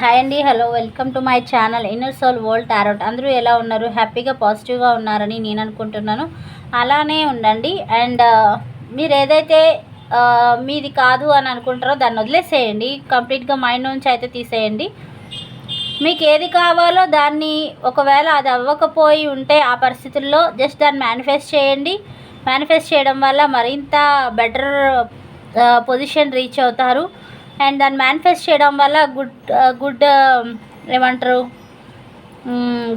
Hi అండి, hello, welcome to my channel inner soul world tarot. అందరూ ఎలా ఉన్నారు? హ్యాపీగా పాజిటివ్గా ఉన్నారని నేను అనుకుంటున్నాను. అలానే ఉండండి. అండ్ మీరు ఏదైతే మీది కాదు అని అనుకుంటారో దాన్ని వదిలేసేయండి. కంప్లీట్గా మైండ్ నుంచి అయితే తీసేయండి. మీకు ఏది కావాలో దాన్ని, ఒకవేళ అది అవ్వకపోయి ఉంటే ఆ పరిస్థితుల్లో జస్ట్ దాన్ని మేనిఫెస్ట్ చేయండి. మేనిఫెస్ట్ చేయడం వల్ల మరింత బెటర్ పొజిషన్ రీచ్ అవుతారు. అండ్ దాన్ని మేనిఫెస్ట్ చేయడం వల్ల గుడ్ ఏమంటారు,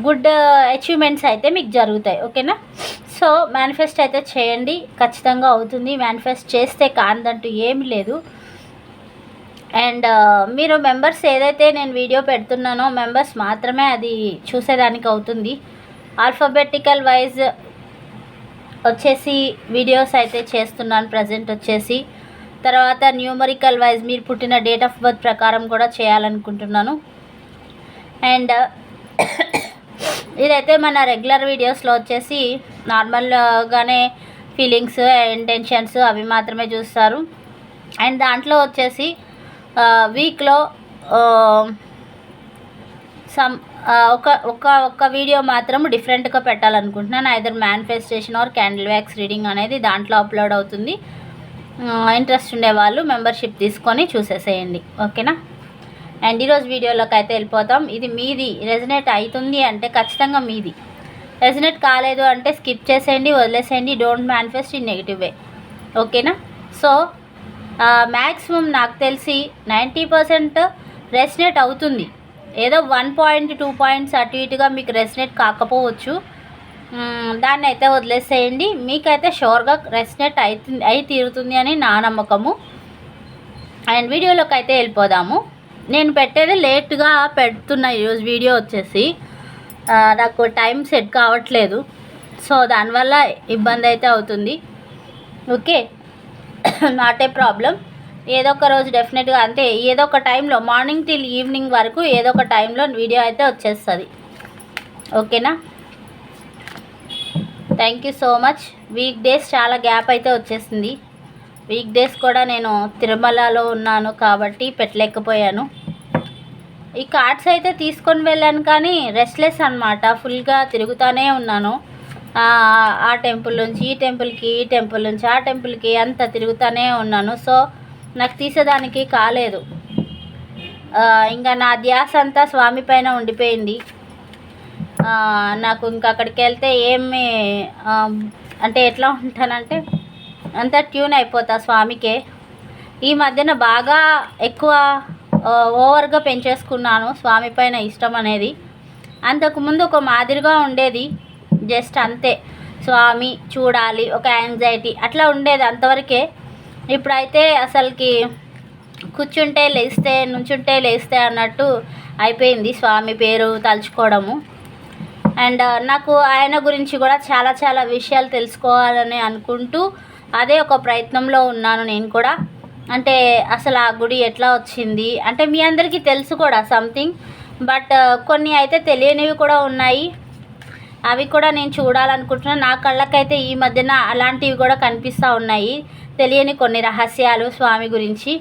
గుడ్ అచీవ్మెంట్స్ అయితే మీకు జరుగుతాయి. ఓకేనా? సో మేనిఫెస్ట్ అయితే చేయండి, ఖచ్చితంగా అవుతుంది. మేనిఫెస్ట్ చేస్తే కాదంటూ ఏమి లేదు. అండ్ మీరు మెంబర్స్ ఏదైతే నేను వీడియో పెడుతున్నానో మెంబర్స్ మాత్రమే అది చూసేదానికి అవుతుంది. ఆల్ఫాబెటికల్ వైజ్ వచ్చేసి వీడియోస్ అయితే చేస్తున్నాను ప్రజెంట్ వచ్చేసి. తర్వాత న్యూమరికల్ వైజ్ మీరు పుట్టిన డేట్ ఆఫ్ బర్త్ ప్రకారం కూడా చేయాలనుకుంటున్నాను. అండ్ ఇదైతే మన రెగ్యులర్ వీడియోస్లో వచ్చేసి నార్మల్గానే ఫీలింగ్స్, ఇంటెన్షన్స్ అవి మాత్రమే చూస్తారు. అండ్ దాంట్లో వచ్చేసి వీక్లో ఒక వీడియో మాత్రం డిఫరెంట్గా పెట్టాలనుకుంటున్నాను. Either manifestation are candle wax reading అనేది దాంట్లో అప్లోడ్ అవుతుంది. ఇంట్రెస్ట్ ఉండేవాళ్ళు మెంబర్షిప్ తీసుకొని చూసేసేయండి. ఓకేనా? అండ్ ఈరోజు వీడియోలోకి అయితే వెళ్ళిపోతాం. ఇది మీది రెజనేట్ అవుతుంది అంటే ఖచ్చితంగా మీది. రెజనేట్ కాలేదు అంటే స్కిప్ చేసేయండి, వదిలేసేయండి. Don't manifest in negative way. ఓకేనా? సో మ్యాక్సిమం నాకు తెలిసి 90% రెజనేట్ అవుతుంది. ఏదో 1 పాయింట్ 2 పాయింట్స్ అటు ఇటుగా మీకు రెజనేట్ కాకపోవచ్చు. దాన్ని అయితే వదిలేసేయండి. మీకైతే షూర్గా రెజనేట్ అయి తీరుతుంది అని నా నమ్మకము. అండ్ వీడియోలోకి అయితే వెళ్ళిపోదాము. నేను పెట్టేది లేట్గా పెడుతున్నా ఈరోజు వీడియో వచ్చేసి. నాకు టైం సెట్ కావట్లేదు. సో దానివల్ల ఇబ్బంది అయితే అవుతుంది. Okay, not a problem. ఏదో ఒక రోజు డెఫినెట్గా, అంతే, ఏదో ఒక టైంలో మార్నింగ్ టిల్ ఈవినింగ్ వరకు ఏదో ఒక టైంలో వీడియో అయితే వచ్చేస్తుంది. ఓకేనా? Thank you so much. Week days చాలా గ్యాప్ అయితే వచ్చేసింది. వీక్ డేస్ కూడా నేను తిరుమలలో ఉన్నాను కాబట్టి పెట్టలేకపోయాను. ఈ కార్డ్స్ అయితే తీసుకొని వెళ్ళాను కానీ రెస్ట్లెస్ అనమాట. ఫుల్గా తిరుగుతూనే ఉన్నాను. ఆ టెంపుల్ నుంచి ఈ టెంపుల్కి, ఈ టెంపుల్ నుంచి ఆ టెంపుల్కి, అంత తిరుగుతూనే ఉన్నాను. సో నాకు తీసేదానికి కాలేదు. ఇంకా నా ధ్యాస అంతా స్వామి పైన ఉండిపోయింది. నాకు ఇంకా అక్కడికి వెళ్తే ఏమి అంటే ఎట్లా ఉంటానంటే అంతా ట్యూన్ అయిపోతా స్వామికే. ఈ మధ్యన బాగా ఎక్కువ ఓవర్గా పెంచేసుకున్నాను స్వామి పైన ఇష్టం అనేది. అంతకుముందు ఒక మాదిరిగా ఉండేది, జస్ట్ అంతే, స్వామి చూడాలి, ఒక యాంగ్జైటీ అట్లా ఉండేది, అంతవరకే. ఇప్పుడైతే అసలుకి కూర్చుంటే లేస్తే, నుంచుంటే లేస్తే అన్నట్టు అయిపోయింది స్వామి పేరు తలుచుకోవడము. అండ్ నాకు ఆయన గురించి కూడా చాలా చాలా విషయాలు తెలుసుకోవాలని అనుకుంటూ అదే ఒక ప్రయత్నంలో ఉన్నాను నేను కూడా. అంటే అసలు ఆ గుడి ఎట్లా వచ్చింది అంటే మీ అందరికీ తెలుసు కూడా సంథింగ్, బట్ కొన్ని అయితే తెలియనివి కూడా ఉన్నాయి. అవి కూడా నేను చూడాలనుకుంటున్నాను. నా కళ్ళకైతే ఈ మధ్యన అలాంటివి కూడా కనిపిస్తూ ఉన్నాయి, తెలియని కొన్ని రహస్యాలు స్వామి గురించి.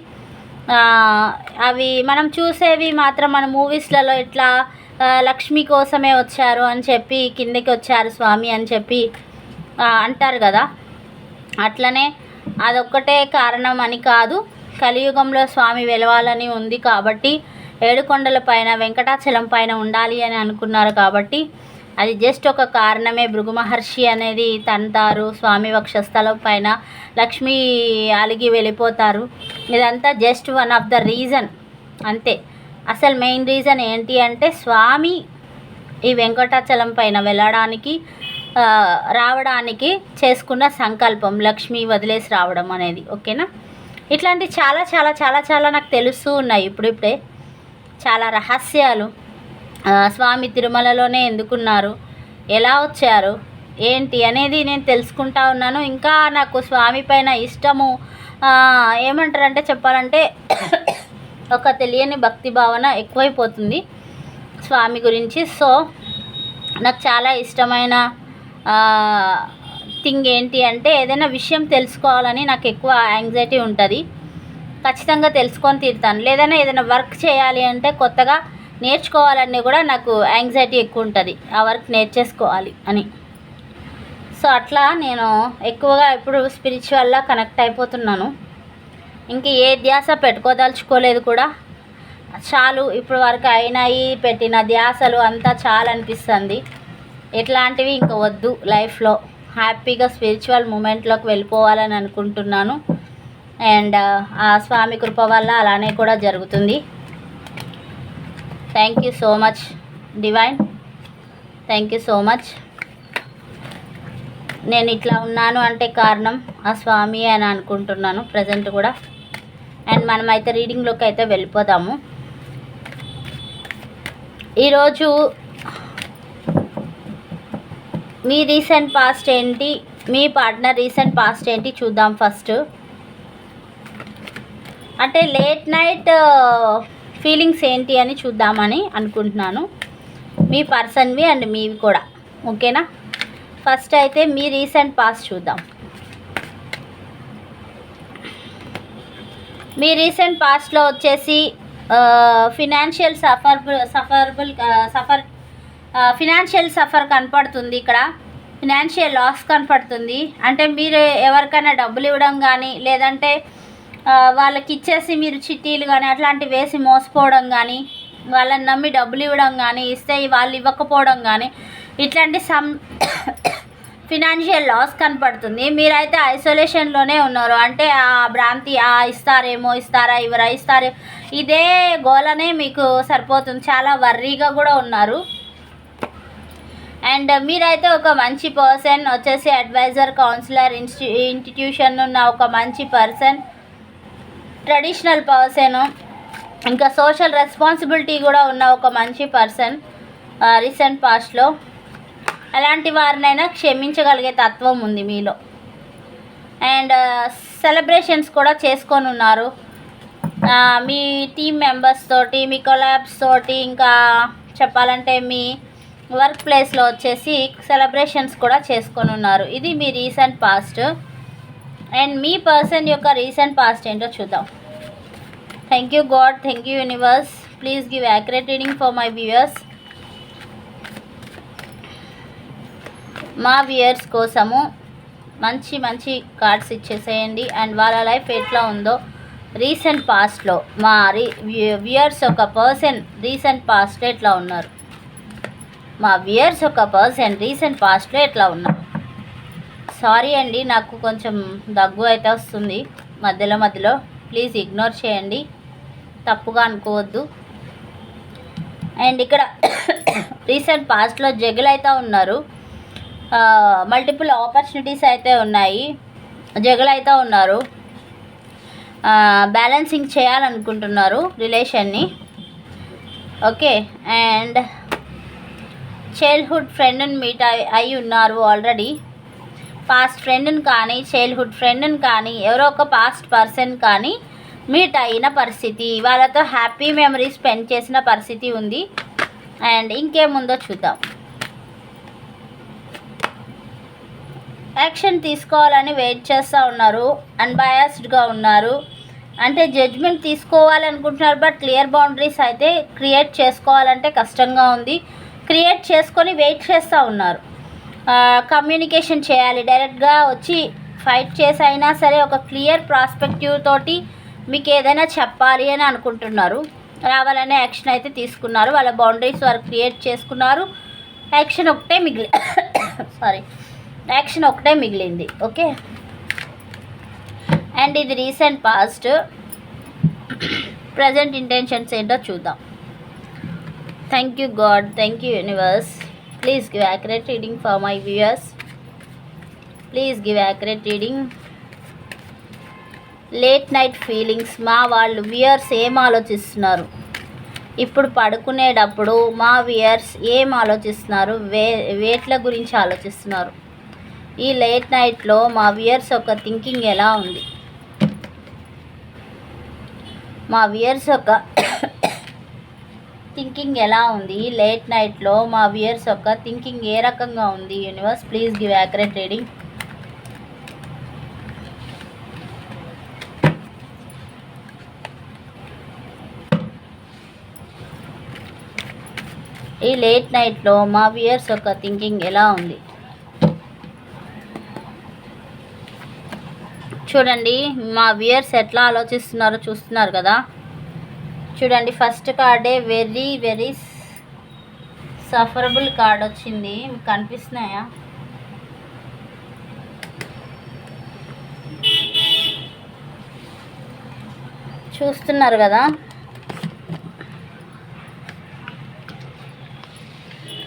అవి మనం చూసేవి మాత్రం మన మూవీస్లలో ఇట్లా లక్ష్మి కోసమే వచ్చారు అని చెప్పి, కిందకి వచ్చారు స్వామి అని చెప్పి అంటారు కదా, అట్లనే అదొక్కటే కారణం అని కాదు. కలియుగంలో స్వామి వెలవాలని ఉంది కాబట్టి, ఏడుకొండల పైన వెంకటాచలం పైన ఉండాలి అని అనుకున్నారు కాబట్టి అది జస్ట్ ఒక కారణమే. భృగు మహర్షి అనేది తంటారు స్వామి వక్షస్థలం పైన, లక్ష్మీ అలిగి వెళ్ళిపోతారు. ఇదంతా just one of the reason అంతే. అసలు మెయిన్ రీజన్ ఏంటి అంటే స్వామి ఈ వెంకటాచలం పైన వెళ్ళడానికి, రావడానికి చేసుకున్న సంకల్పం, లక్ష్మి వదిలేసి రావడం అనేది. ఓకేనా? ఇట్లాంటి చాలా చాలా చాలా చాలా నాకు తెలుస్తూ ఉన్నాయి ఇప్పుడిప్పుడే. చాలా రహస్యాలు, స్వామి తిరుమలలోనే ఎందుకున్నారు, ఎలా వచ్చారు, ఏంటి అనేది నేను తెలుసుకుంటా ఉన్నాను. ఇంకా నాకు స్వామి పైన ఇష్టము ఏమంటారంటే చెప్పాలంటే ఒక తెలియని భక్తి భావన ఎక్కువైపోతుంది స్వామి గురించి. సో నాకు చాలా ఇష్టమైన థింగ్ ఏంటి అంటే ఏదైనా విషయం తెలుసుకోవాలని నాకు ఎక్కువ యాంగ్జైటీ ఉంటుంది. ఖచ్చితంగా తెలుసుకొని తీరుతాను. లేదన్నా ఏదైనా వర్క్ చేయాలి అంటే కొత్తగా నేర్చుకోవాలని కూడా నాకు యాంగ్జైటీ ఎక్కువ ఉంటుంది, ఆ వర్క్ నేర్చేసుకోవాలి అని. సో అట్లా నేను ఎక్కువగా ఇప్పుడు స్పిరిచువల్గా కనెక్ట్ అయిపోతున్నాను. ఇంక ఏ ధ్యాస పెట్టుకోదలుచుకోలేదు కూడా. చాలు ఇప్పుడు వరకు అయినాయి, పెట్టిన ధ్యాసలు అంతా చాలా అనిపిస్తుంది. ఎట్లాంటివి ఇంకా వద్దు లైఫ్లో. హ్యాపీగా స్పిరిచువల్ మూమెంట్లోకి వెళ్ళిపోవాలని అనుకుంటున్నాను. అండ్ ఆ స్వామి కృప వల్ల అలానే కూడా జరుగుతుంది. Thank you so much divine, thank you so much. నేను ఇట్లా ఉన్నాను అంటే కారణం ఆ స్వామి అని అనుకుంటున్నాను ప్రజెంట్ కూడా. అండ్ మనమైతే రీడింగ్లోకి అయితే వెళ్ళిపోదాము. ఈరోజు మీ రీసెంట్ పాస్ట్ ఏంటి, మీ పార్ట్నర్ రీసెంట్ పాస్ట్ ఏంటి చూద్దాం ఫస్ట్. అంటే లేట్ నైట్ ఫీలింగ్స్ ఏంటి అని చూద్దామని అనుకుంటున్నాను, మీ పర్సన్వి అండ్ మీవి కూడా. ఓకేనా? ఫస్ట్ అయితే మీ రీసెంట్ పాస్ట్ చూద్దాం. మీ రీసెంట్ పాస్ట్లో వచ్చేసి ఫినాన్షియల్ ఫినాన్షియల్ సఫర్ కనపడుతుంది ఇక్కడ. ఫినాన్షియల్ లాస్ కనపడుతుంది. అంటే మీరు ఎవరికైనా డబ్బులు ఇవ్వడం కానీ, లేదంటే వాళ్ళకి ఇచ్చేసి మీరు చిట్టీలు కానీ అట్లాంటివి వేసి మోసపోవడం కానీ, వాళ్ళని నమ్మి డబ్బులు ఇవ్వడం కానీ, ఇస్తే వాళ్ళు ఇవ్వకపోవడం కానీ, ఇట్లాంటి ఫినాన్షియల్ లాస్ కనపడుతుంది. మీరైతే ఐసోలేషన్లోనే ఉన్నారు. అంటే ఆ భ్రాంతి, ఇస్తారేమో, ఇస్తారా, ఇవరా, ఇస్తారు, ఇదే గోలనే మీకు సరిపోతుంది. చాలా వర్రీగా కూడా ఉన్నారు. అండ్ మీరైతే ఒక మంచి పర్సన్ వచ్చేసి అడ్వైజర్, కౌన్సిలర్, ఇన్స్టిట్యూషన్ ఉన్న ఒక మంచి పర్సన్, ట్రెడిషనల్ పర్సన్, ఇంకా సోషల్ రెస్పాన్సిబిలిటీ కూడా ఉన్న ఒక మంచి పర్సన్ రీసెంట్ పాస్ట్లో. అలాంటి వారినైనా క్షమించగలిగే తత్వం ఉంది మీలో. అండ్ సెలబ్రేషన్స్ కూడా చేసుకొని ఉన్నారు మీ టీమ్ మెంబర్స్ తోటి, మీ కొలాబ్స్ తోటి, ఇంకా చెప్పాలంటే మీ వర్క్ ప్లేస్లో వచ్చేసి సెలబ్రేషన్స్ కూడా చేసుకొని ఉన్నారు. ఇది మీ రీసెంట్ పాస్ట్. అండ్ మీ పర్సన్ యొక్క రీసెంట్ పాస్ట్ ఏంటో చూద్దాం. Thank you God, thank you universe. Please give accurate reading for my viewers. మా వ్యూయర్స్ కోసము మంచి మంచి కార్డ్స్ ఇచ్చేసేయండి. అండ్ వాళ్ళ లైఫ్ ఎట్లా ఉందో రీసెంట్ పాస్ట్లో, మా వ్యూయర్స్ ఒక పర్సన్ రీసెంట్ పాస్ట్లో ఎట్లా ఉన్నారు, మా వ్యూయర్స్ ఒక పర్సన్ రీసెంట్ పాస్ట్లో ఎట్లా ఉన్నారు. సారీ అండి, నాకు కొంచెం దగ్గు అయితే వస్తుంది మధ్యలో. ప్లీజ్ ఇగ్నోర్ చేయండి, తప్పుగా అనుకోవద్దు. అండ్ ఇక్కడ రీసెంట్ పాస్ట్లో జగులు అయితే ఉన్నారు. మల్టిపుల్ ఆపర్చునిటీస్ అయితే ఉన్నాయి. జగులు అయితే ఉన్నారు. బ్యాలెన్సింగ్ చేయాలనుకుంటున్నారు రిలేషన్ని. ఓకే. అండ్ చైల్డ్హుడ్ ఫ్రెండ్ని మీట్ అయి ఉన్నారు ఆల్రెడీ. పాస్ట్ ఫ్రెండ్ని కానీ, చైల్డ్హుడ్ ఫ్రెండ్ని కానీ, ఎవరో ఒక పాస్ట్ పర్సన్ కానీ మీట్ అయిన పరిస్థితి, వాళ్ళతో హ్యాపీ మెమరీ స్పెండ్ చేసిన పరిస్థితి ఉంది. అండ్ ఇంకేముందో చూద్దాం. యాక్షన్ తీసుకోవాలని వెయిట్ చేస్తూ ఉన్నారు. అన్బయాస్డ్గా ఉన్నారు. అంటే జడ్జ్మెంట్ తీసుకోవాలనుకుంటున్నారు, బట్ క్లియర్ బౌండరీస్ అయితే క్రియేట్ చేసుకోవాలంటే కష్టంగా ఉంది. క్రియేట్ చేసుకొని వెయిట్ చేస్తూ ఉన్నారు. కమ్యూనికేషన్ చేయాలి, డైరెక్ట్గా వచ్చి ఫైట్ చేసి అయినా సరే ఒక క్లియర్ ప్రాస్పెక్టివ్ తోటి మీకు ఏదైనా చెప్పాలి అని అనుకుంటున్నారు. రావాలనే యాక్షన్ అయితే తీసుకున్నారు. వాళ్ళ బౌండరీస్ వారు క్రియేట్ చేసుకున్నారు. యాక్షన్ ఒకటే మిగిలింది. ఓకే. అండ్ ఇది రీసెంట్ పాస్ట్. ప్రజెంట్ ఇంటెన్షన్స్ ఏంటో చూద్దాం. Thank you God, thank you universe. Please give accurate reading for my viewers. Please give accurate reading. Late night feelings, మా వాళ్ళు వ్యూయర్స్ ఏం ఆలోచిస్తున్నారు ఇప్పుడు పడుకునేటప్పుడు? మా వ్యూయర్స్ ఏం ఆలోచిస్తున్నారు? వేట్ల గురించి ఆలోచిస్తున్నారు. ఈ లేట్ నైట్లో మా వ్యూయర్స్ యొక్క థింకింగ్ ఎలా ఉంది? మా వ్యూయర్స్ యొక్క థింకింగ్ ఎలా ఉంది? ఈ లేట్ నైట్లో మా వ్యూయర్స్ యొక్క థింకింగ్ ఏ రకంగా ఉంది? Universe please give accurate reading. ఈ లేట్ నైట్లో మా వ్యూయర్స్ యొక్క థింకింగ్ ఎలా ఉంది చూడండి. మా వ్యూయర్స్ ఎట్లా ఆలోచిస్తున్నారో చూస్తున్నారు కదా. చూడండి, ఫస్ట్ కార్డే వెరీ వెరీ సఫరబుల్ కార్డ్ వచ్చింది. మీకు కనిపిస్తున్నాయా? చూస్తున్నారు కదా,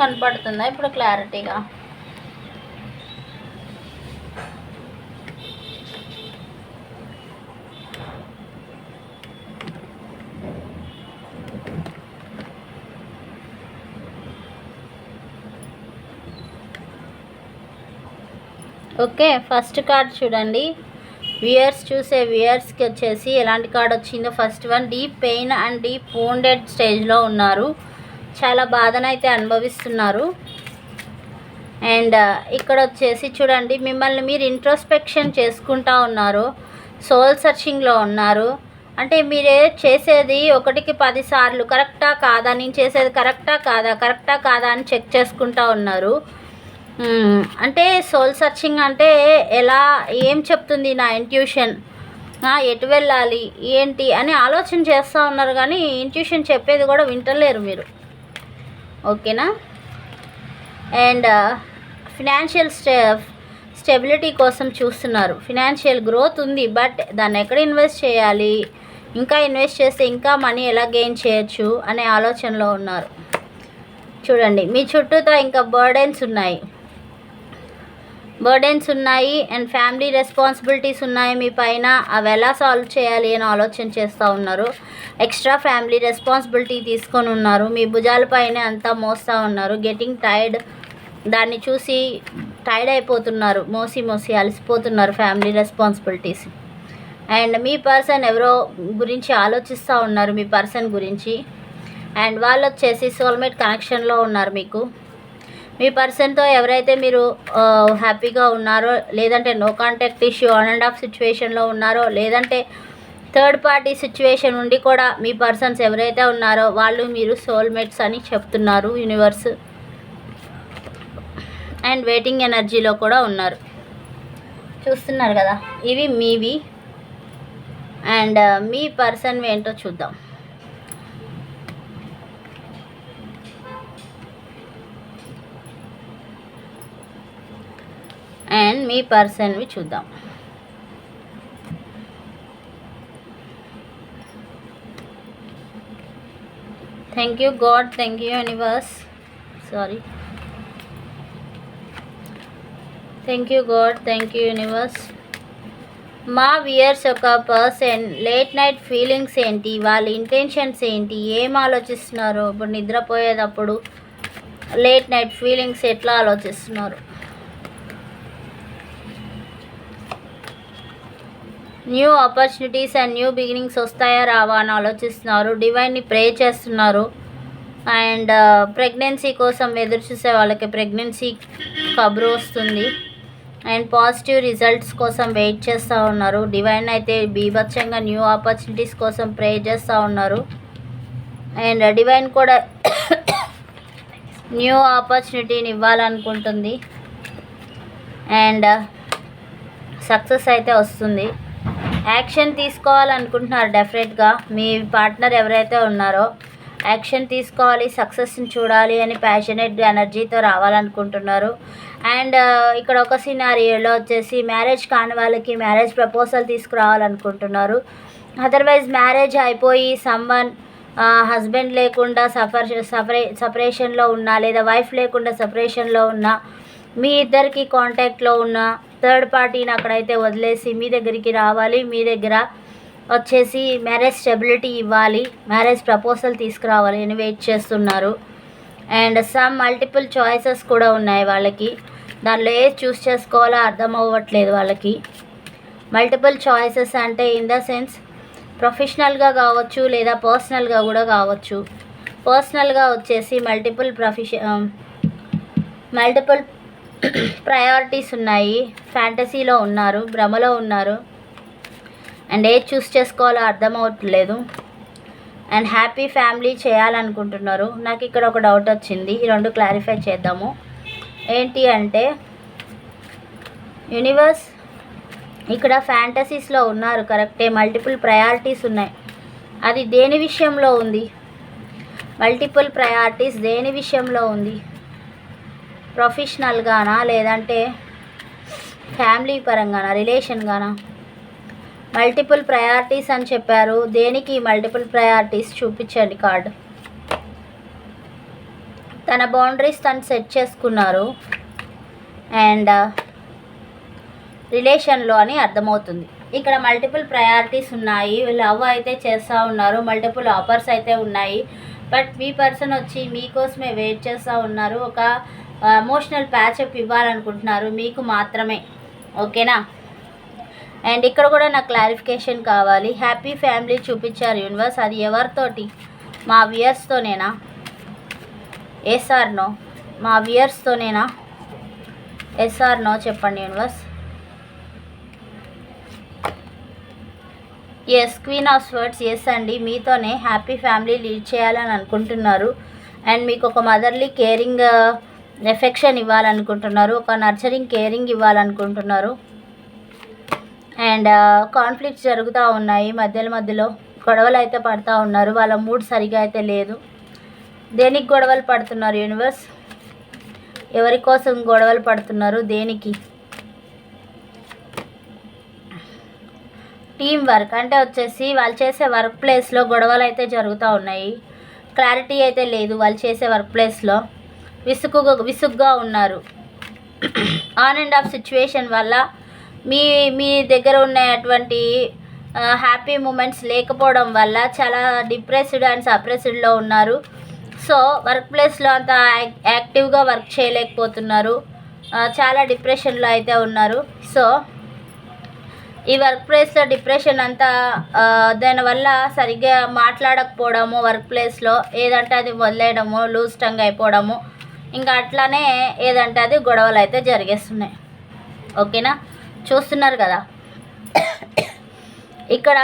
కనపడుతుందా ఇప్పుడు క్లారిటీగా? ఓకే, ఫస్ట్ కార్డ్ చూడండి. వ్యూయర్స్కి వచ్చేసి ఎలాంటి కార్డ్ వచ్చిందో. First one, deep pain and deep wounded స్టేజ్లో ఉన్నారు. చాలా బాధనైతే అనుభవిస్తున్నారు. అండ్ ఇక్కడ వచ్చేసి చూడండి, మిమ్మల్ని మీరు ఇంట్రోస్పెక్షన్ చేసుకుంటా ఉన్నారు. సోల్ సర్చింగ్లో ఉన్నారు. అంటే మీరే చేసేది 1కి 10 సార్లు కరెక్టా కాదా, నేను చేసేది కరెక్టా కాదా అని చెక్ చేసుకుంటా ఉన్నారు. అంటే సోల్ సర్చింగ్ అంటే ఏం చెప్తుంది నా ఇంట్యూషన్, ఎటు వెళ్ళాలి ఏంటి అని ఆలోచన చేస్తూ ఉన్నారు. కానీ ఇంట్యూషన్ చెప్పేది కూడా వింటలేరు మీరు. ఓకేనా? అండ్ ఫినాన్షియల్ స్టెబిలిటీ కోసం చూస్తున్నారు. ఫినాన్షియల్ గ్రోత్ ఉంది, బట్ దాన్ని ఎక్కడ ఇన్వెస్ట్ చేయాలి, ఇంకా ఇన్వెస్ట్ చేస్తే ఇంకా మనీ ఎలా గెయిన్ చేయొచ్చు అనే ఆలోచనలో ఉన్నారు. చూడండి, మీ చుట్టూతో ఇంకా బర్డెన్స్ ఉన్నాయి అండ్ ఫ్యామిలీ రెస్పాన్సిబిలిటీస్ ఉన్నాయి మీ పైన. అవి ఎలా సాల్వ్ చేయాలి అని ఆలోచన చేస్తూ ఉన్నారు. ఎక్స్ట్రా ఫ్యామిలీ రెస్పాన్సిబిలిటీ తీసుకొని ఉన్నారు. మీ భుజాలపైనే అంతా మోస్తూ ఉన్నారు. గెటింగ్ టైర్డ్, దాన్ని చూసి టైర్డ్ అయిపోతున్నారు. మోసి అలసిపోతున్నారు ఫ్యామిలీ రెస్పాన్సిబిలిటీస్. అండ్ మీ పర్సన్ ఎవరో గురించి ఆలోచిస్తూ ఉన్నారు, మీ పర్సన్ గురించి. అండ్ వాళ్ళు వచ్చేసి సోల్మేట్ కనెక్షన్లో ఉన్నారు మీకు. మీ పర్సన్తో ఎవరైతే మీరు హ్యాపీగా ఉన్నారో, లేదంటే no contact issue on and off సిచ్యువేషన్లో ఉన్నారో, లేదంటే థర్డ్ పార్టీ సిచ్యువేషన్ ఉండి కూడా మీ పర్సన్స్ ఎవరైతే ఉన్నారో వాళ్ళు మీరు సోల్మేట్స్ అని చెప్తున్నారు యూనివర్స్. అండ్ వెయిటింగ్ ఎనర్జీలో కూడా ఉన్నారు. చూస్తున్నారు కదా, ఇవి మీవి. అండ్ మీ పర్సన్ ఏంటో చూద్దాం. అండ్ మీ పర్సన్వి చూద్దాం. Thank you God, thank you universe, sorry, thank you God, thank you universe. మా వ్యూయర్స్ యొక్క పర్సన్ లేట్ నైట్ ఫీలింగ్స్ ఏంటి, వాళ్ళ ఇంటెన్షన్స్ ఏంటి, ఏం ఆలోచిస్తున్నారు, ఇప్పుడు నిద్రపోయేటప్పుడు లేట్ నైట్ ఫీలింగ్స్ ఎట్లా ఆలోచిస్తున్నారు. New opportunities and new beginnings వస్తాయా రావా అని ఆలోచిస్తున్నారు. డివైన్ని ప్రే చేస్తున్నారు. అండ్ ప్రెగ్నెన్సీ కోసం ఎదురు చూసే వాళ్ళకి ప్రెగ్నెన్సీ కబురు వస్తుంది. అండ్ పాజిటివ్ రిజల్ట్స్ కోసం వెయిట్ చేస్తూ ఉన్నారు. డివైన్ అయితే బీభత్సంగా న్యూ ఆపర్చునిటీస్ కోసం ప్రే చేస్తూ ఉన్నారు. అండ్ డివైన్ కూడా న్యూ ఆపర్చునిటీని ఇవ్వాలనుకుంటుంది. అండ్ సక్సెస్ అయితే వస్తుంది. యాక్షన్ తీసుకోవాలనుకుంటున్నారు డెఫినెట్గా. మీ పార్ట్నర్ ఎవరైతే ఉన్నారో యాక్షన్ తీసుకోవాలి, సక్సెస్ని చూడాలి అని ప్యాషనేట్ ఎనర్జీతో రావాలనుకుంటున్నారు. అండ్ ఇక్కడ ఒక సినారియోలో వచ్చేసి మ్యారేజ్ కాని వాళ్ళకి మ్యారేజ్ ప్రపోజల్ తీసుకురావాలనుకుంటున్నారు. అదర్వైజ్ మ్యారేజ్ అయిపోయి సమ్వన్ హస్బెండ్ లేకుండా సపరేషన్లో ఉన్నా, లేదా వైఫ్ లేకుండా సపరేషన్లో ఉన్నా, మీ ఇద్దరికి కాంటాక్ట్లో ఉన్న థర్డ్ పార్టీని అక్కడైతే వదిలేసి మీ దగ్గరికి రావాలి. మీ దగ్గర వచ్చేసి మ్యారేజ్ స్టెబిలిటీ ఇవ్వాలి, మ్యారేజ్ ప్రపోజల్ తీసుకురావాలి అని వెయిట్ చేస్తున్నారు. అండ్ సమ్ మల్టిపుల్ చాయిసెస్ కూడా ఉన్నాయి వాళ్ళకి. దానిలో ఏది చూస్ చేసుకోవాలో అర్థం అవ్వట్లేదు వాళ్ళకి. మల్టిపుల్ చాయిసెస్ అంటే ఇన్ ద సెన్స్ ప్రొఫెషనల్గా కావచ్చు, లేదా పర్సనల్గా కూడా కావచ్చు. పర్సనల్గా వచ్చేసి మల్టిపుల్ ప్రయారిటీస్ ఉన్నాయి. ఫ్యాంటసీలో ఉన్నారు, భ్రమలో ఉన్నారు. అండ్ ఏది చూస్ చేసుకోవాలో అర్థం అవ్వట్లేదు. అండ్ హ్యాపీ ఫ్యామిలీ చేయాలనుకుంటున్నారు. నాకు ఇక్కడ ఒక డౌట్ వచ్చింది, ఈ రెండు క్లారిఫై చేద్దాము. ఏంటి అంటే యూనివర్స్ ఇక్కడ ఫ్యాంటసీస్లో ఉన్నారు కరెక్టే, మల్టిపుల్ ప్రయారిటీస్ ఉన్నాయి. అది దేని విషయంలో ఉంది? మల్టిపుల్ ప్రయారిటీస్ దేని విషయంలో ఉంది? ప్రొఫెషనల్గానా లేదంటే ఫ్యామిలీ పరంగానా, రిలేషన్గానా? మల్టిపుల్ ప్రయారిటీస్ అని చెప్పారు. దేనికి మల్టిపుల్ ప్రయారిటీస్? చూపించండి కార్డు. తన బౌండరీస్ తను సెట్ చేసుకున్నారు అండ్ రిలేషన్లో అని అర్థమవుతుంది. ఇక్కడ మల్టిపుల్ ప్రయారిటీస్ ఉన్నాయి, లవ్ అయితే చేస్తూ ఉన్నారు, మల్టిపుల్ ఆఫర్స్ అయితే ఉన్నాయి. బట్ మీ పర్సన్ వచ్చి మీకోసమే వెయిట్ చేస్తూ ఉన్నారు. ఒక ఎమోషనల్ ప్యాచప్ ఇవ్వాలనుకుంటున్నారు మీకు మాత్రమే. ఓకేనా? అండ్ ఇక్కడ కూడా నాకు క్లారిఫికేషన్ కావాలి. హ్యాపీ ఫ్యామిలీ చూపించారు యూనివర్స్, అది ఎవరితోటి? మా వ్యూయర్స్తోనేనా? Yes or no? మా వ్యూయర్స్తోనేనా? ఎస్ ఆర్ నో చెప్పండి universe. Yes, queen of swords. Yes అండి, మీతోనే హ్యాపీ ఫ్యామిలీ లీడ్ చేయాలని అనుకుంటున్నారు. అండ్ మీకు ఒక మదర్లీ కేరింగ్ ఎఫెక్షన్ ఇవ్వాలనుకుంటున్నారు, ఒక నర్చరింగ్ కేరింగ్ ఇవ్వాలనుకుంటున్నారు. అండ్ కాన్ఫ్లిక్ట్స్ జరుగుతూ ఉన్నాయి, మధ్యలో గొడవలు అయితే పడుతూ ఉన్నారు. వాళ్ళ మూడ్ సరిగా అయితే లేదు. దేనికి గొడవలు పడుతున్నారు యూనివర్స్? ఎవరి కోసం గొడవలు పడుతున్నారు? దేనికి? టీం వర్క్ అంటే వచ్చేసి వాళ్ళు చేసే వర్క్ ప్లేస్లో గొడవలు అయితే జరుగుతూ ఉన్నాయి. క్లారిటీ అయితే లేదు. వాళ్ళు చేసే వర్క్ ప్లేస్లో విసుగ్గా ఉన్నారు. ఆన్ అండ్ ఆఫ్ సిచ్యువేషన్ వల్ల మీ దగ్గర ఉన్నటువంటి హ్యాపీ మూమెంట్స్ లేకపోవడం వల్ల చాలా డిప్రెస్డ్ అండ్ సప్రెస్డ్లో ఉన్నారు. సో వర్క్ ప్లేస్లో అంత యాక్టివ్గా వర్క్ చేయలేకపోతున్నారు, చాలా డిప్రెషన్లో అయితే ఉన్నారు. సో ఈ వర్క్ ప్లేస్లో డిప్రెషన్ అంతా దానివల్ల సరిగ్గా మాట్లాడకపోవడము, వర్క్ ప్లేస్లో ఏదంటే అది వదిలేయడము, లూజ్ టంగ్ అయిపోవడము, ఇంకా అట్లానే ఏదంటే అది గొడవలు అయితే జరిగేస్తున్నాయి. ఓకేనా? చూస్తున్నారు కదా ఇక్కడ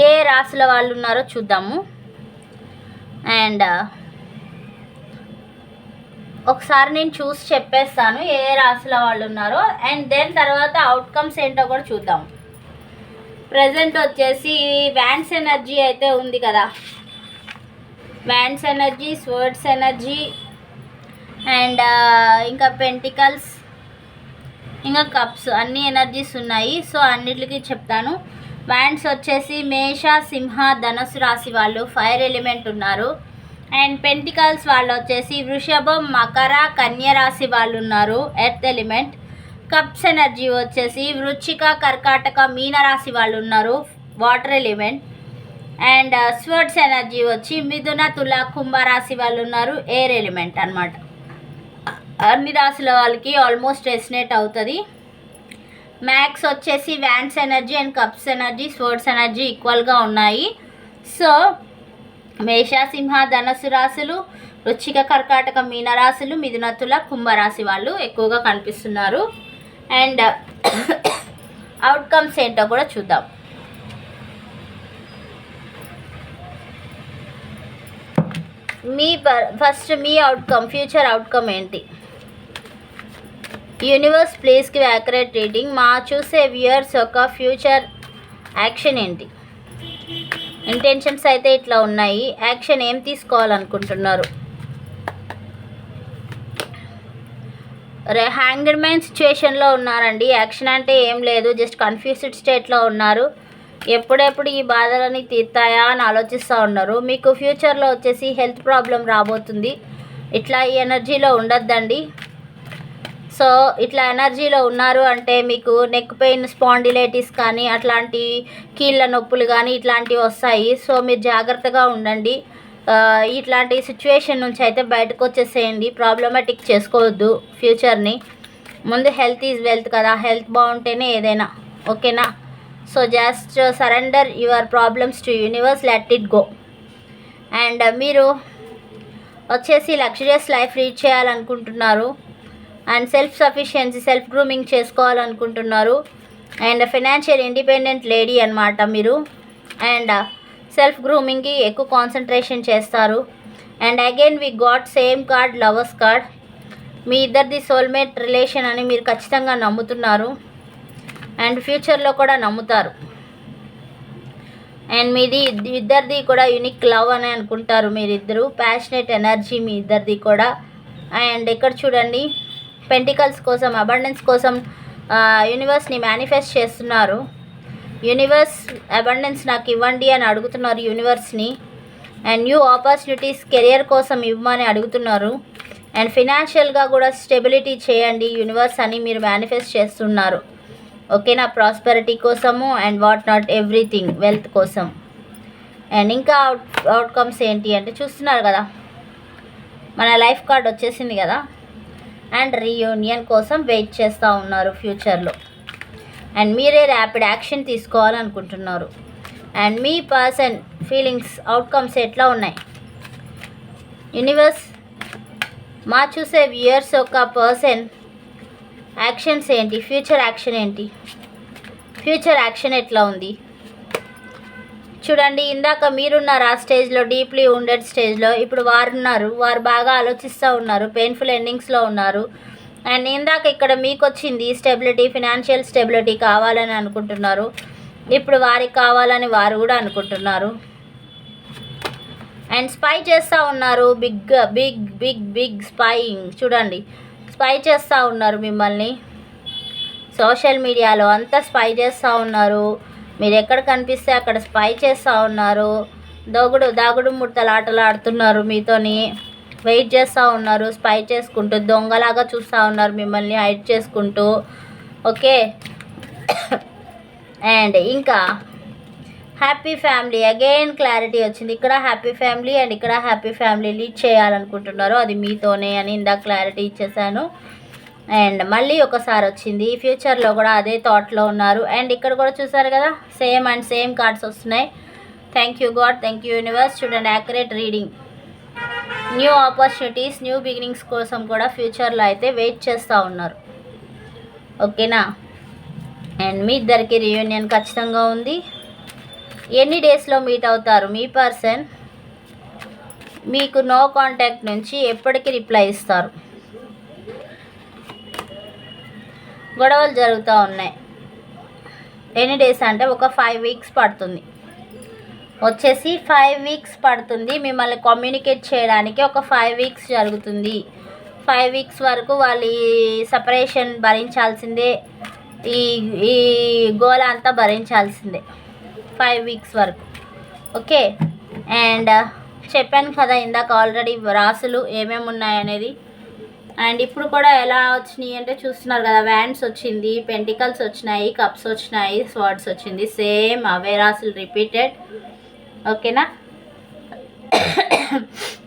ఏ రాశుల వాళ్ళు ఉన్నారో చూద్దాము. అండ్ ఒకసారి నేను చూసి చెప్పేస్తాను ఏ రాశుల వాళ్ళు ఉన్నారో. అండ్ దెన్ తర్వాత అవుట్కమ్స్ ఏంటో కూడా చూద్దాం. ప్రజెంట్ వచ్చేసి వ్యాన్స్ ఎనర్జీ అయితే ఉంది కదా, wands energy, swords energy and ఇంకా పెంటికల్స్, ఇంకా కప్స్, అన్ని ఎనర్జీస్ ఉన్నాయి. సో అన్నిటికీ చెప్తాను. వ్యాన్స్ వచ్చేసి మేష, సింహ, ధనుసు రాశి వాళ్ళు ఫైర్ ఎలిమెంట్ ఉన్నారు. అండ్ పెంటికల్స్ వాళ్ళు వచ్చేసి వృషభం, మకర, కన్య రాశి వాళ్ళు ఉన్నారు, ఎర్త్ ఎలిమెంట్. కప్స్ ఎనర్జీ వచ్చేసి వృచ్చిక, కర్కాటక, మీన రాశి వాళ్ళు ఉన్నారు, water element. And swords energy వచ్చి మిథున, తుల, కుంభ రాశి వాళ్ళు ఉన్నారు, ఎయిర్ ఎలిమెంట్ అన్నమాట. అన్ని రాశుల వాళ్ళకి ఆల్మోస్ట్ రెసినేట్ అవుతుంది. మ్యాక్స్ వచ్చేసి wands energy and cups energy, swords energy ఈక్వల్గా ఉన్నాయి. సో మేష, సింహ, ధనుసు రాశులు, వృశ్చిక, కర్కాటక, మీన రాశులు, మిథున, తుల, కుంభరాశి వాళ్ళు ఎక్కువగా కనిపిస్తున్నారు. అండ్ అవుట్కమ్స్ ఏంటో కూడా చూద్దాం. ఫస్ట్ మీ అవుట్కమ్, ఫ్యూచర్ అవుట్కమ్ ఏంటి? Universe please give accurate reading. మా చూసే వ్యూయర్స్ యొక్క ఫ్యూచర్ యాక్షన్ ఏంటి? ఇంటెన్షన్స్ అయితే ఇట్లా ఉన్నాయి, యాక్షన్ ఏం తీసుకోవాలనుకుంటున్నారు? హ్యాంగ్డ్ మ్యాన్ సిచ్యువేషన్లో ఉన్నారండి. యాక్షన్ అంటే ఏం లేదు, జస్ట్ కన్ఫ్యూజ్డ్ స్టేట్లో ఉన్నారు. ఎప్పుడెప్పుడు ఈ బాధలని తీర్తాయా అని ఆలోచిస్తూ ఉన్నారు. మీకు ఫ్యూచర్లో వచ్చేసి హెల్త్ ప్రాబ్లం రాబోతుంది. ఇట్లా ఈ ఎనర్జీలో ఉండొద్దండి. సో ఇట్లా ఎనర్జీలో ఉన్నారు అంటే మీకు నెక్ పెయిన్, స్పాండిలైటిస్ కానీ అట్లాంటి కీళ్ళ నొప్పులు కానీ ఇట్లాంటివి వస్తాయి. సో మీరు జాగ్రత్తగా ఉండండి. ఇట్లాంటి సిచ్యువేషన్ నుంచి అయితే బయటకు వచ్చేసేయండి. ప్రాబ్లమాటిక్ చేసుకోవద్దు ఫ్యూచర్ని. ముందు హెల్త్ ఈజ్ వెల్త్ కదా, హెల్త్ బాగుంటేనే ఏదైనా. ఓకేనా? So just surrender your problems to universe, let it go. And మీరు వచ్చేసి లగ్జరియస్ లైఫ్ రీచ్ చేయాలనుకుంటున్నారు. And self sufficiency, self grooming చేసుకోవాలనుకుంటున్నారు. అండ్ ఫైనాన్షియల్ ఇండిపెండెంట్ లేడీ అన్నమాట మీరు. అండ్ సెల్ఫ్ గ్రూమింగ్కి ఎక్కువ కాన్సన్ట్రేషన్ చేస్తారు. And again we got same card, lovers card. మీ ఇద్దరిది సోల్మేట్ రిలేషన్ అని మీరు ఖచ్చితంగా నమ్ముతున్నారు అండ్ ఫ్యూచర్లో కూడా నమ్ముతారు. అండ్ మీది ఇద్దరిది కూడా యూనిక్ లవ్ అని అనుకుంటారు మీరిద్దరు. ప్యాషనేట్ ఎనర్జీ మీ ఇద్దరిది కూడా. అండ్ ఇక్కడ చూడండి, పెంటికల్స్ కోసం, అబండెన్స్ కోసం యూనివర్స్ని మేనిఫెస్ట్ చేస్తున్నారు. యూనివర్స్ అబండెన్స్ నాకు ఇవ్వండి అని అడుగుతున్నారు యూనివర్స్ని. అండ్ న్యూ ఆపర్చునిటీస్ కెరియర్ కోసం ఇవ్వమని అడుగుతున్నారు. అండ్ ఫినాన్షియల్గా కూడా స్టెబిలిటీ చేయండి యూనివర్స్ అని మీరు మేనిఫెస్ట్ చేస్తున్నారు. ఓకేనా, ప్రాస్పెరిటీ కోసము and what not everything, wealth కోసం. అండ్ ఇంకా అవుట్కమ్స్ ఏంటి అంటే చూస్తున్నారు కదా, మన లైఫ్ కార్డ్ వచ్చేసింది కదా. అండ్ రీయూనియన్ కోసం వెయిట్ చేస్తూ ఉన్నారు ఫ్యూచర్లో. అండ్ మీరే ర్యాపిడ్ యాక్షన్ తీసుకోవాలనుకుంటున్నారు. అండ్ మీ పర్సన్ ఫీలింగ్స్, అవుట్కమ్స్ ఎట్లా ఉన్నాయి? యూనివర్స్, మా చూసే వ్యూయర్స్ యొక్క పర్సన్ యాక్షన్స్ ఏంటి, ఫ్యూచర్ యాక్షన్ ఏంటి, ఫ్యూచర్ యాక్షన్ ఎట్లా ఉంది చూడండి. ఇందాక మీరున్నారు ఆ స్టేజ్లో, డీప్లీ ఉండెడ్ స్టేజ్లో. ఇప్పుడు వారు ఉన్నారు, వారు బాగా ఆలోచిస్తూ ఉన్నారు, పెయిన్ఫుల్ ఎండింగ్స్లో ఉన్నారు. అండ్ ఇందాక ఇక్కడ మీకు వచ్చింది స్టెబిలిటీ, ఫినాన్షియల్ స్టెబిలిటీ కావాలని అనుకుంటున్నారు. ఇప్పుడు వారికి కావాలని వారు కూడా అనుకుంటున్నారు. అండ్ స్పై చేస్తూ ఉన్నారు, big big big big spying. చూడండి, స్పై చేస్తూ ఉన్నారు మిమ్మల్ని. సోషల్ మీడియాలో అంతా స్పై చేస్తూ ఉన్నారు. మీరు ఎక్కడ కనిపిస్తే అక్కడ స్పై చేస్తూ ఉన్నారు. దాగుడు ముడతలు ఆటలు ఆడుతున్నారు మీతోని. వెయిట్ చేస్తూ ఉన్నారు, స్పై చేసుకుంటూ, దొంగలాగా చూస్తూ ఉన్నారు మిమ్మల్ని హైడ్ చేసుకుంటూ. ఓకే. అండ్ ఇంకా హ్యాపీ ఫ్యామిలీ, అగైన్ క్లారిటీ వచ్చింది. ఇక్కడ హ్యాపీ ఫ్యామిలీ అండ్ ఇక్కడ హ్యాపీ ఫ్యామిలీ లీడ్ చేయాలనుకుంటున్నారు, అది మీతోనే అని ఇందాక క్లారిటీ ఇచ్చేసాను. అండ్ మళ్ళీ ఒకసారి వచ్చింది, ఫ్యూచర్లో కూడా అదే థాట్లో ఉన్నారు. అండ్ ఇక్కడ కూడా చూసారు కదా, సేమ్ అండ్ సేమ్ కార్డ్స్ వస్తున్నాయి. Thank you God, thank you universe. చూడండి, accurate reading. New opportunities, new beginnings కోసం కూడా ఫ్యూచర్లో అయితే వెయిట్ చేస్తూ ఉన్నారు. ఓకేనా. అండ్ మీ ఇద్దరికి రీయూనియన్ ఖచ్చితంగా ఉంది. ఎన్ని డేస్లో మీట్ అవుతారు మీ పర్సన్? మీకు నో కాంటాక్ట్ నుంచి ఎప్పటికీ రిప్లై ఇస్తారు. గొడవలు జరుగుతూ ఉన్నాయి. ఎన్ని డేస్ అంటే ఒక 5 వీక్స్ పడుతుంది. వచ్చేసి 5 వీక్స్ పడుతుంది మిమ్మల్ని కమ్యూనికేట్ చేయడానికి. ఒక 5 వీక్స్ జరుగుతుంది. 5 వీక్స్ వరకు వాళ్ళు ఈ సపరేషన్ భరించాల్సిందే, ఈ గోల అంతా భరించాల్సిందే 5 వీక్స్ వరకు. ఓకే. అండ్ చెప్పాను కదా ఇందాక ఆల్రెడీ రాసులు ఏమేమి ఉన్నాయనేది. అండ్ ఇప్పుడు కూడా ఎలా వచ్చినాయి అంటే చూస్తున్నారు కదా, వ్యాండ్స్ వచ్చింది, పెంటికల్స్ వచ్చినాయి, కప్స్ వచ్చినాయి, స్వార్డ్స్ వచ్చింది. సేమ్ అవే రాసులు రిపీటెడ్. ఓకేనా.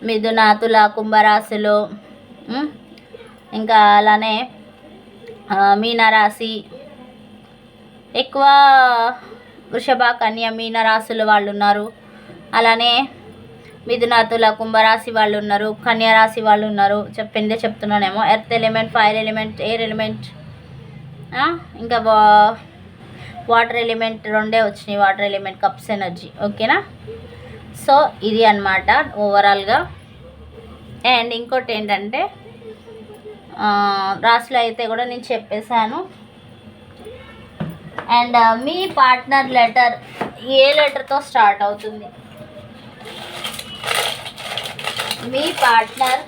మిథున, తుల, కుంభరాశులు, ఇంకా అలానే మీనరాశి, ఎక్కువ వృషభ, కన్య, మీన రాశులు వాళ్ళు ఉన్నారు. అలానే మిథున, తుల, కుంభరాశి వాళ్ళు ఉన్నారు, కన్యా రాశి వాళ్ళు ఉన్నారు. చెప్తున్నానేమో. Earth element, fire element, air element, ఇంకా వాటర్ ఎలిమెంట్ రెండే వచ్చినాయి. Water element, cups energy. ఓకేనా. సో ఇది అన్నమాట ఓవరాల్గా. అండ్ ఇంకోటి ఏంటంటే రాశులు అయితే కూడా నేను చెప్పేశాను. అండ్ మీ పార్ట్నర్ లెటర్ ఏ లెటర్తో స్టార్ట్ అవుతుంది? మీ పార్ట్నర్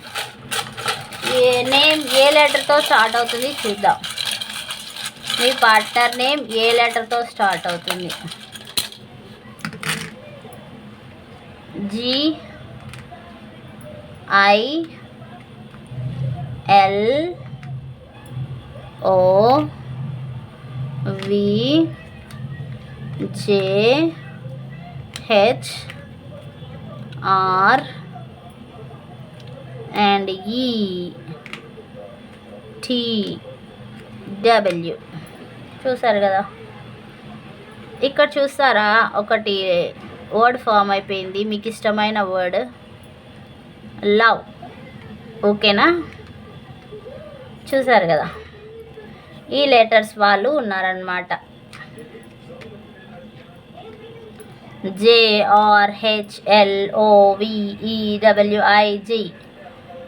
నేమ్ ఏ లెటర్తో స్టార్ట్ అవుతుంది చూద్దాం. మీ పార్ట్నర్ నేమ్ ఏ లెటర్తో స్టార్ట్ అవుతుంది? GIL OVJ HR and ETW. చూసారు కదా, ఇక్కడ చూస్తారా ఒకటి వర్డ్ ఫామ్ అయిపోయింది. మీకు ఇష్టమైన వర్డ్ లవ్. ఓకేనా. చూసారు కదా, ఈ లెటర్స్ వాళ్ళు ఉన్నారనమాట. JRHLOVEWIG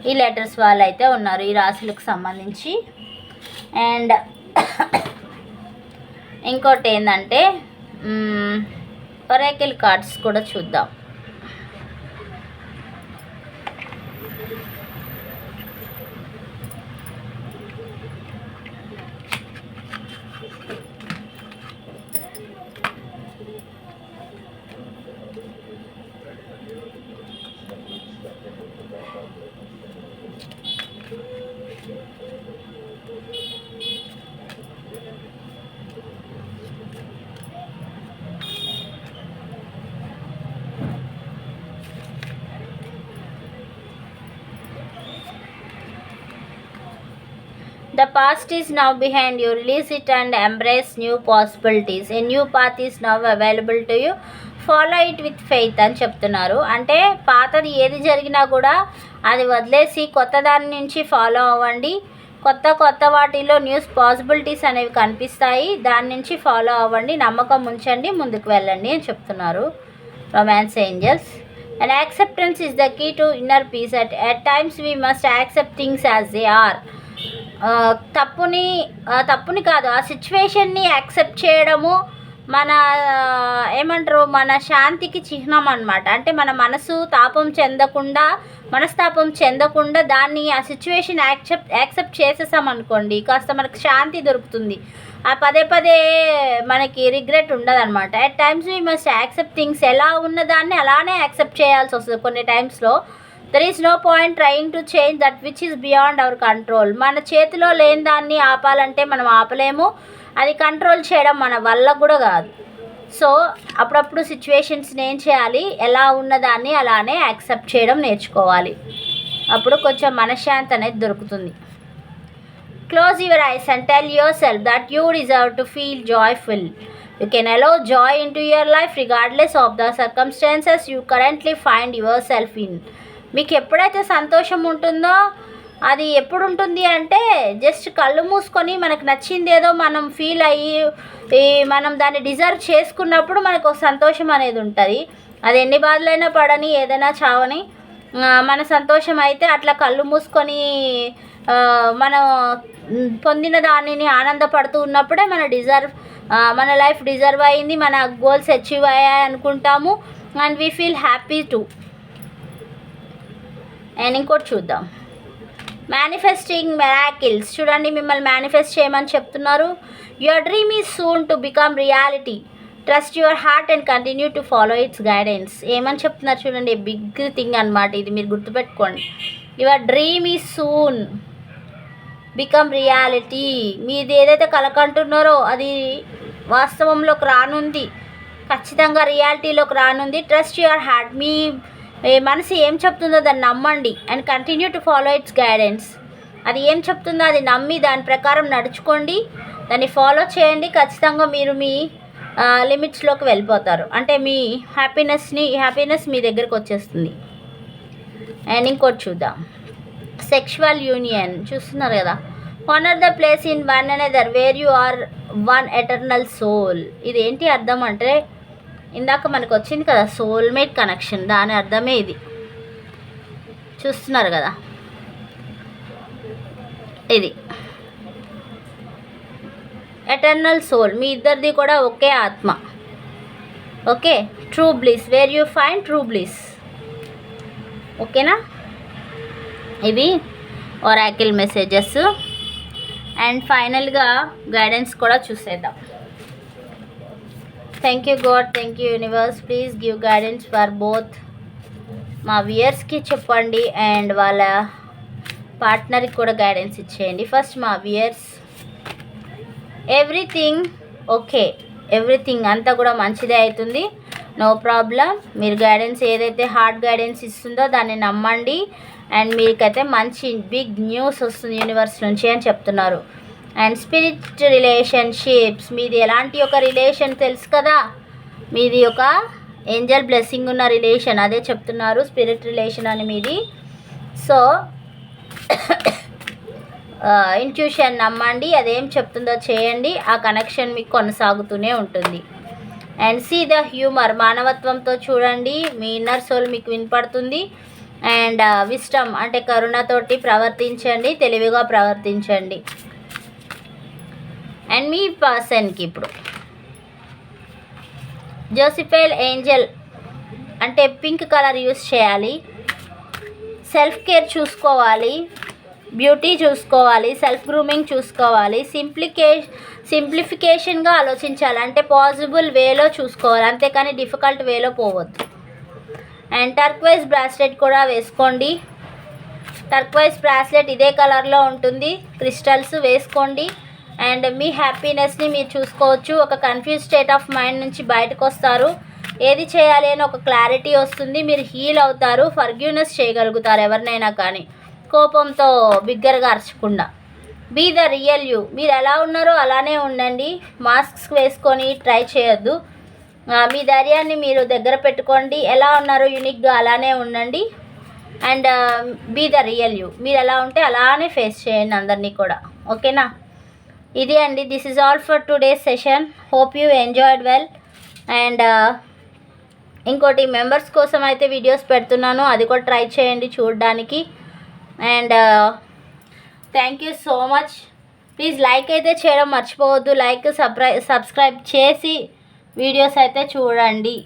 ఈ లెటర్స్ వాళ్ళు అయితే ఉన్నారు ఈ రాశులకు సంబంధించి. అండ్ ఇంకోటి ఏంటంటే ఒరాకిల్ కార్డ్స్ కూడా చూద్దాం. The past is now behind you. Release it and embrace new possibilities. A new path is now available to you. Follow it with faith అని చెప్తున్నారు. అంటే పాతది ఏది జరిగినా కూడా అది వదిలేసి కొత్త దాని నుంచి ఫాలో అవ్వండి. కొత్త వాటిలో న్యూస్ పాసిబిలిటీస్ అనేవి కనిపిస్తాయి. దాని నుంచి ఫాలో అవ్వండి, నమ్మకం ఉంచండి, ముందుకు వెళ్ళండి అని చెప్తున్నారు romance angels. And acceptance is the key to inner peace. At times we must accept things as they are. తప్పుని కాదు, ఆ సిచ్యువేషన్ని యాక్సెప్ట్ చేయడము మన ఏమంటారు మన శాంతికి చిహ్నం అన్నమాట. అంటే మన మనస్తాపం చెందకుండా దాన్ని ఆ సిచ్యువేషన్ యాక్సెప్ట్ చేసేసామనుకోండి, కాస్త మనకు శాంతి దొరుకుతుంది. ఆ పదే మనకి రిగ్రెట్ ఉండదు అనమాట. At times we must accept things, ఎలా ఉన్నదాన్ని అలానే యాక్సెప్ట్ చేయాల్సి వస్తుంది కొన్ని టైమ్స్లో. There is no point trying to change that which is beyond our control. మన చేతిలో లేని దాన్ని ఆపాలంటే మనం ఆపలేము, అది కంట్రోల్ చేయడం మన వల్ల కూడా కాదు. సో అప్పుడప్పుడు సిచ్యువేషన్స్ని ఏం చేయాలి, ఎలా ఉన్నదాన్ని అలానే యాక్సెప్ట్ చేయడం నేర్చుకోవాలి. అప్పుడు కొంచెం మనశ్శాంతి అనేది దొరుకుతుంది. Close your eyes and tell your self that you deserve to feel joyful. You can allow joy into your life regardless of the circumstances you currently find yourself in. మీకు ఎప్పుడైతే సంతోషం ఉంటుందో అది ఎప్పుడు ఉంటుంది అంటే జస్ట్ కళ్ళు మూసుకొని మనకు నచ్చింది ఏదో మనం ఫీల్ అయ్యి మనం దాన్ని డిజర్వ్ చేసుకున్నప్పుడు మనకు సంతోషం అనేది ఉంటుంది. అది ఎన్ని బాధలైనా పడని, ఏదైనా చావని, మన సంతోషం అయితే అట్లా కళ్ళు మూసుకొని మనం పొందిన దానిని ఆనందపడుతూ ఉన్నప్పుడే మన లైఫ్ డిజర్వ్ అయింది, మన గోల్స్ అచీవ్ అయ్యాయి అనుకుంటాము. And we feel happy to. And ఇంకోటి చూద్దాం, మేనిఫెస్టింగ్ మెరాకిల్స్. చూడండి, మిమ్మల్ని మేనిఫెస్ట్ చేయమని చెప్తున్నారు. Your dream is soon to become reality. Trust your heart and continue to follow it's guidance. ఏమని చెప్తున్నారు చూడండి, బిగ్ థింగ్ అనమాట ఇది, మీరు గుర్తుపెట్టుకోండి. Your dream is soon become reality. మీది ఏదైతే కలకంటున్నారో అది వాస్తవంలోకి రానుంది, ఖచ్చితంగా రియాలిటీలోకి రానుంది. Trust your heart. మీ మనసు ఏం చెప్తుందో దాన్ని నమ్మండి. And continue to follow it's guidance. అది ఏం చెప్తుందో అది నమ్మి దాని ప్రకారం నడుచుకోండి, దాన్ని ఫాలో చేయండి. ఖచ్చితంగా మీరు మీ లిమిట్స్లోకి వెళ్ళిపోతారు. అంటే మీ హ్యాపీనెస్ మీ దగ్గరకు వచ్చేస్తుంది. అండ్ ఇంకోటి చూద్దాం, సెక్షువల్ యూనియన్. చూస్తున్నారు కదా, honour the place in one another where you are one eternal soul. ఇది ఏంటి అర్థం అంటే, ఇందాక మనకు వచ్చింది కదా సోల్మేట్ కనెక్షన్, దాని అర్థమే ఇది. చూస్తున్నారు కదా, ఇది ఎటర్నల్ సోల్, మీ ఇద్దరిది కూడా ఒకే ఆత్మ. Okay, true bliss, where you find true bliss. ఓకేనా, ఇవి ఒరాకిల్ మెసేజెస్. అండ్ ఫైనల్గా గైడెన్స్ కూడా చూసేద్దాం. Thank you God, thank you universe. Please give guidance for both. మా వ్యూయర్స్కి చెప్పండి అండ్ వాళ్ళ పార్ట్నర్కి కూడా గైడెన్స్ ఇచ్చేయండి. ఫస్ట్ మా వ్యూయర్స్, ఎవ్రీథింగ్ ఓకే, ఎవ్రీథింగ్ అంతా కూడా మంచిదే అవుతుంది, నో ప్రాబ్లం. మీరు గైడెన్స్ ఏదైతే హార్డ్ గైడెన్స్ ఇస్తుందో దాన్ని నమ్మండి. అండ్ మీకైతే మంచి బిగ్ న్యూస్ వస్తుంది యూనివర్స్ నుంచి అని చెప్తున్నారు. అండ్ స్పిరిట్ రిలేషన్షిప్స్, మీది ఎలాంటి ఒక రిలేషన్ తెలుసు కదా, మీది ఒక ఏంజల్ బ్లెస్సింగ్ ఉన్న రిలేషన్, అదే చెప్తున్నారు, స్పిరిట్ రిలేషన్ అని మీది. సో ఇంట్యూషన్ నమ్మండి, అదేం చెప్తుందో చేయండి, ఆ కనెక్షన్ మీకు కొనసాగుతూనే ఉంటుంది. అండ్ సీ ద హ్యూమర్, మానవత్వంతో చూడండి, మీ ఇన్నర్ సోల్ మీకు వినపడుతుంది. అండ్ విస్టమ్ అంటే కరుణతోటి ప్రవర్తించండి, తెలివిగా ప్రవర్తించండి. అండ్ మీ పర్సన్కి ఇప్పుడు జోసిఫైల్ ఏంజల్ అంటే పింక్ కలర్ యూస్ చేయాలి. సెల్ఫ్ కేర్ చూసుకోవాలి, బ్యూటీ చూసుకోవాలి, సెల్ఫ్ గ్రూమింగ్ చూసుకోవాలి, సింప్లిఫికేషన్గా ఆలోచించాలి, అంటే పాసిబుల్ వేలో చూసుకోవాలి, అంతేకాని డిఫికల్ట్ వేలో పోవద్దు. అండ్ టర్క్వైజ్ బ్రాస్లెట్ కూడా వేసుకోండి. టర్క్వైజ్ బ్రాస్లెట్ ఇదే కలర్లో ఉంటుంది, క్రిస్టల్స్ వేసుకోండి. అండ్ మీ హ్యాపీనెస్ని మీరు చూసుకోవచ్చు. ఒక కన్ఫ్యూజ్ స్టేట్ ఆఫ్ మైండ్ నుంచి బయటకు వస్తారు, ఏది చేయాలి అని ఒక క్లారిటీ వస్తుంది, మీరు హీల్ అవుతారు, ఫర్గ్యూనెస్ చేయగలుగుతారు ఎవరినైనా కానీ, కోపంతో బిగ్గరగా అరచకుండా. బీ ద రియల్ యూ, మీరు ఎలా ఉన్నారో అలానే ఉండండి, మాస్క్స్ వేసుకొని ట్రై చేయొద్దు. మీ ధైర్యాన్ని మీరు దగ్గర పెట్టుకోండి, ఎలా ఉన్నారో యూనిక్గా అలానే ఉండండి. And be the real you, మీరు ఎలా ఉంటే అలానే ఫేస్ చేయండి అందరినీ కూడా, ఓకేనా? ఇది అండి, this is all for today's session. Hope you enjoyed well. And ఇంకోటి మెంబర్స్ కోసం అయితే వీడియోస్ పెడుతున్నాను, అది కూడా ట్రై చేయండి చూడడానికి. And thank you so much. Please like అయితే చేయడం మర్చిపోవద్దు, సబ్స్క్రైబ్ చేసి వీడియోస్ అయితే చూడండి.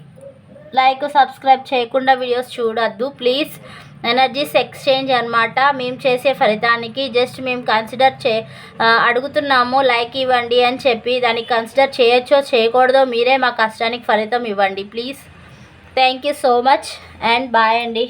సబ్స్క్రైబ్ చేయకుండా వీడియోస్ చూడొద్దు ప్లీజ్. ఎనర్జీస్ ఎక్స్చేంజ్ అనమాట, మేము చేసే ఫలితానికి జస్ట్ మేము అడుగుతున్నాము లైక్ ఇవ్వండి అని చెప్పి, దానికి కన్సిడర్ చేయొచ్చో చేయకూడదో మీరే మా కష్టానికి ఫలితం ఇవ్వండి please. Thank you so much and bye అండి.